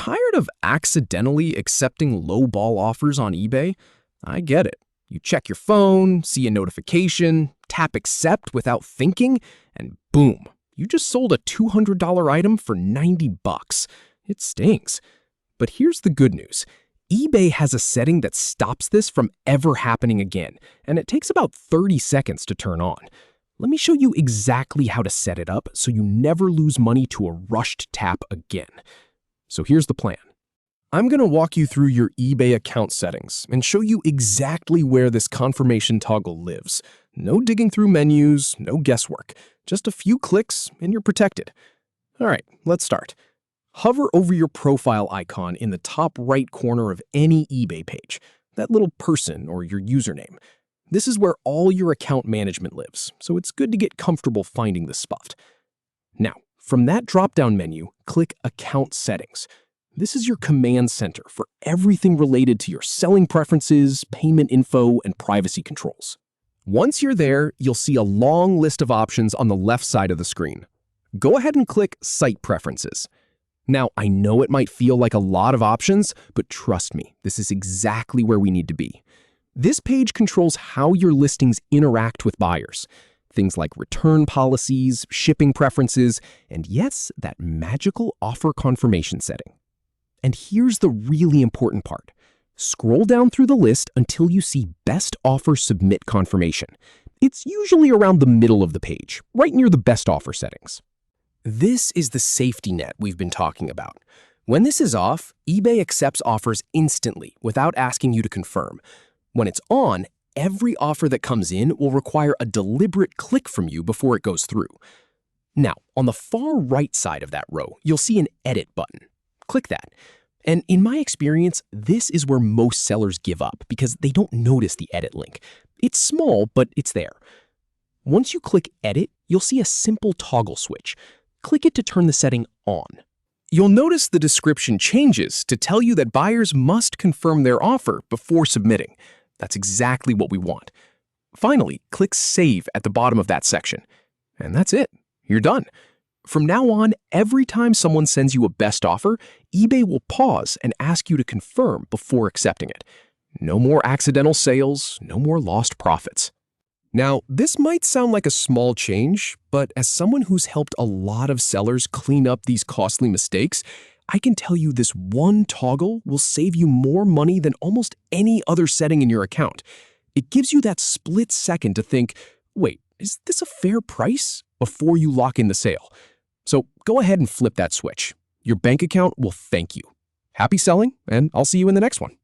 Tired of accidentally accepting low-ball offers on eBay? I get it. You check your phone, see a notification, tap accept without thinking, and boom, you just sold a $200 item for 90 bucks. It stings. But here's the good news. eBay has a setting that stops this from ever happening again, and it takes about 30 seconds to turn on. Let me show you exactly how to set it up so you never lose money to a rushed tap again. So here's the plan. I'm going to walk you through your eBay account settings and show you exactly where this confirmation toggle lives. No digging through menus, no guesswork. Just a few clicks and you're protected. All right, let's start. Hover over your profile icon in the top right corner of any eBay page, that little person or your username. This is where all your account management lives, so it's good to get comfortable finding this spot. Now, from that drop-down menu, click Account Settings. This is your command center for everything related to your selling preferences, payment info, and privacy controls. Once you're there, you'll see a long list of options on the left side of the screen. Go ahead and click Site Preferences. Now, I know it might feel like a lot of options, but trust me, this is exactly where we need to be. This page controls how your listings interact with buyers. Things like return policies, shipping preferences, and yes, that magical offer confirmation setting. And here's the really important part. Scroll down through the list until you see Best Offer Submit Confirmation. It's usually around the middle of the page, right near the Best Offer settings. This is the safety net we've been talking about. When this is off, eBay accepts offers instantly without asking you to confirm. When it's on, every offer that comes in will require a deliberate click from you before it goes through. Now, on the far right side of that row, you'll see an Edit button. Click that. And in my experience, this is where most sellers give up because they don't notice the edit link. It's small, but it's there. Once you click Edit, you'll see a simple toggle switch. Click it to turn the setting on. You'll notice the description changes to tell you that buyers must confirm their offer before submitting. That's exactly what we want. Finally, click Save at the bottom of that section. And that's it. You're done. From now on, every time someone sends you a best offer, eBay will pause and ask you to confirm before accepting it. No more accidental sales, no more lost profits. Now, this might sound like a small change, but as someone who's helped a lot of sellers clean up these costly mistakes, I can tell you this one toggle will save you more money than almost any other setting in your account. It gives you that split second to think, wait, is this a fair price? Before you lock in the sale. So go ahead and flip that switch. Your bank account will thank you. Happy selling, and I'll see you in the next one.